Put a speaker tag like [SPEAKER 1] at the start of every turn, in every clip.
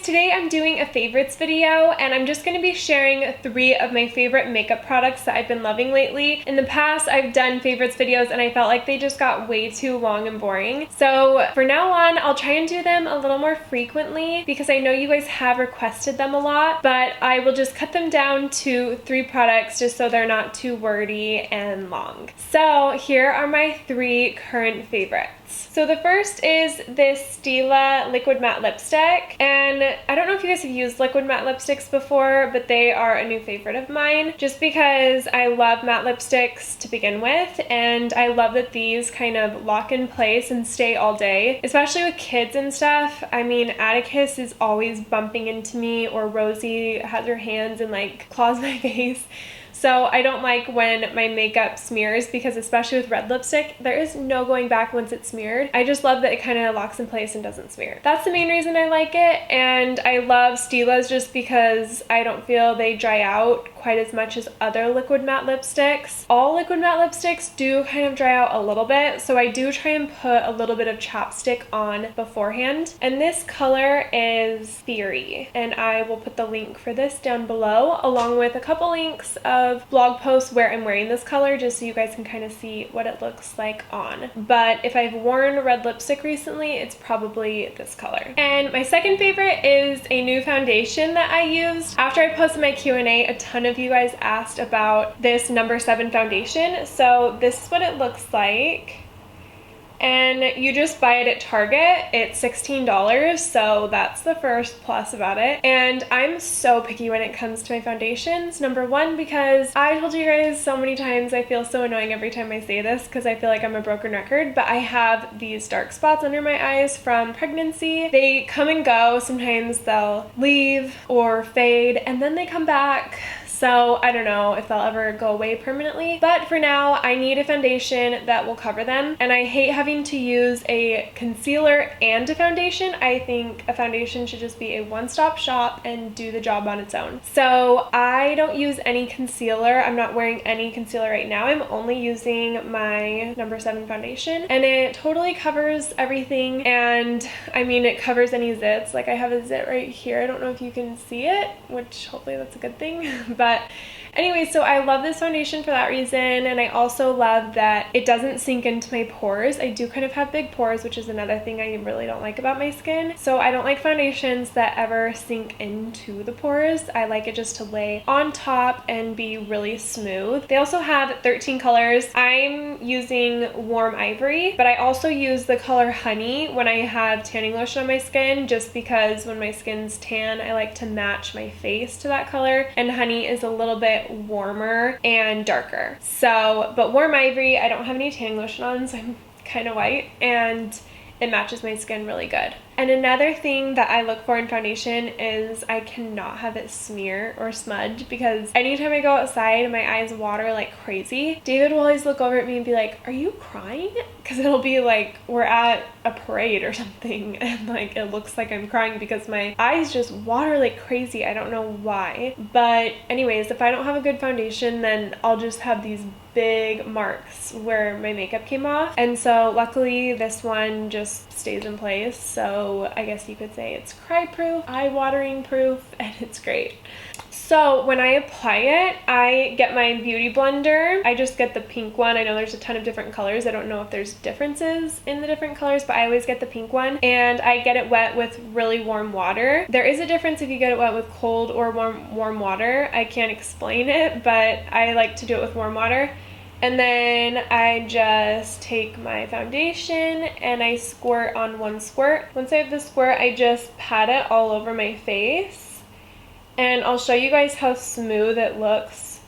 [SPEAKER 1] today I'm doing a favorites video and I'm just going to be sharing 3 of my favorite makeup products that I've been loving lately. In the past I've done favorites videos and I felt like they just got way too long and boring. So for now on I'll try and do them a little more frequently because I know you guys have requested them a lot, but I will just cut them down to 3 products just so they're not too wordy and long. So here are my 3 current favorites. So the first is this Stila Liquid Matte Lipstick, and I don't know if you guys have used liquid matte lipsticks before, but they are a new favorite of mine just because I love matte lipsticks to begin with, and I love that these kind of lock in place and stay all day, especially with kids and stuff. I mean, Atticus is always bumping into me, or Rosie has her hands and like claws my face. So I don't like when my makeup smears because especially with red lipstick, there is no going back once it's smeared. I just love that it kind of locks in place and doesn't smear. That's the main reason I like it, and I love Stila's just because I don't feel they dry out quite as much as other liquid matte lipsticks. All liquid matte lipsticks do kind of dry out a little bit, so I do try and put a little bit of chapstick on beforehand. And this color is Theory, and I will put the link for this down below along with a couple links of blog posts where I'm wearing this color just so you guys can kind of see what it looks like on. But if I've worn red lipstick recently, it's probably this color. And my second favorite is a new foundation that I used. After I posted my Q&A, a ton of you guys asked about this No. 7 foundation. So this is what it looks like. And you just buy it at Target. It's $16, so that's the first plus about it. And I'm so picky when it comes to my foundations. Number one, because I told you guys so many times I feel so annoying every time I say this because I feel like I'm a broken record, but I have these dark spots under my eyes from pregnancy. They come and go. Sometimes they'll leave or fade, and then they come back. So I don't know if they'll ever go away permanently, but for now I need a foundation that will cover them, and I hate having to use a concealer and a foundation. I think a foundation should just be a one-stop shop and do the job on its own. So I don't use any concealer. I'm not wearing any concealer right now. I'm only using my No. 7 foundation, and it totally covers everything. And I mean, it covers any zits. Like I have a zit right here. I don't know if you can see it, which hopefully that's a good thing. But anyway, so I love this foundation for that reason, and I also love that it doesn't sink into my pores. I do kind of have big pores, which is another thing I really don't like about my skin. So I don't like foundations that ever sink into the pores. I like it just to lay on top and be really smooth. They also have 13 colors. I'm using Warm Ivory, but I also use the color Honey when I have tanning lotion on my skin, just because when my skin's tan, I like to match my face to that color, and Honey is a little bit warmer and darker. So, but Warm Ivory, I don't have any tanning lotion on, so I'm kind of white, and it matches my skin really good. And another thing that I look for in foundation is I cannot have it smear or smudge, because anytime I go outside my eyes water like crazy. David will always look over at me and be like, "Are you crying?" Because it'll be like we're at a parade or something and like it looks like I'm crying because my eyes just water like crazy. I don't know why. But anyways, if I don't have a good foundation, then I'll just have these big marks where my makeup came off. And so luckily this one just stays in place. So I guess you could say it's cry proof, eye watering proof, and it's great. So when I apply it, I get my beauty blender. I just get the pink one. I know there's a ton of different colors. I don't know if there's differences in the different colors, but I always get the pink one, and I get it wet with really warm water. There is a difference if you get it wet with cold or warm water. I can't explain it, but I like to do it with warm water. And then I just take my foundation and I squirt on one squirt. Once I have the squirt, I just pat it all over my face. And I'll show you guys how smooth it looks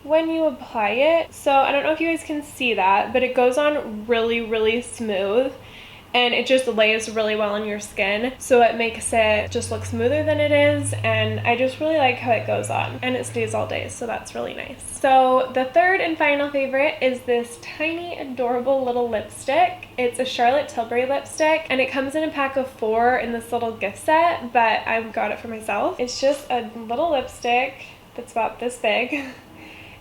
[SPEAKER 1] when you apply it. So I don't know if you guys can see that, but it goes on really, really smooth. And it just lays really well on your skin, so it makes it just look smoother than it is, and I just really like how it goes on, and it stays all day, so that's really nice. So the third and final favorite is this tiny adorable little lipstick. It's a Charlotte Tilbury lipstick, and it comes in a pack of 4 in this little gift set, but I got it for myself. It's just a little lipstick that's about this big.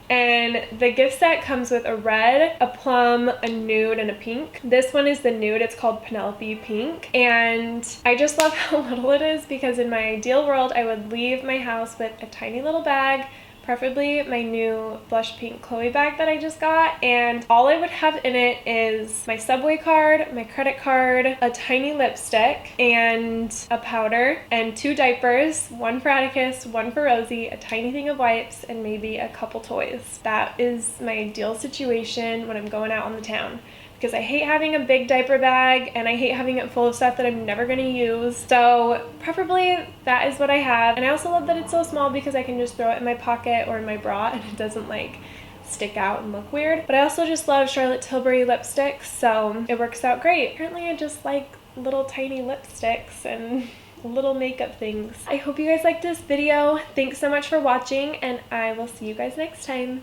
[SPEAKER 1] And the gift set comes with a red, a plum, a nude, and a pink. This one is the nude. It's called Penelope Pink. And I just love how little it is, because in my ideal world, I would leave my house with a tiny little bag, preferably my new blush pink Chloe bag that I just got, and all I would have in it is my Subway card, my credit card, a tiny lipstick, and a powder, and 2 diapers, one for Atticus, one for Rosie, a tiny thing of wipes, and maybe a couple toys. That is my ideal situation when I'm going out on the town, because I hate having a big diaper bag and I hate having it full of stuff that I'm never going to use. So preferably that is what I have. And I also love that it's so small, because I can just throw it in my pocket or in my bra and it doesn't like stick out and look weird. But I also just love Charlotte Tilbury lipsticks, so it works out great. Apparently I just like little tiny lipsticks and little makeup things. I hope you guys liked this video. Thanks so much for watching, and I will see you guys next time.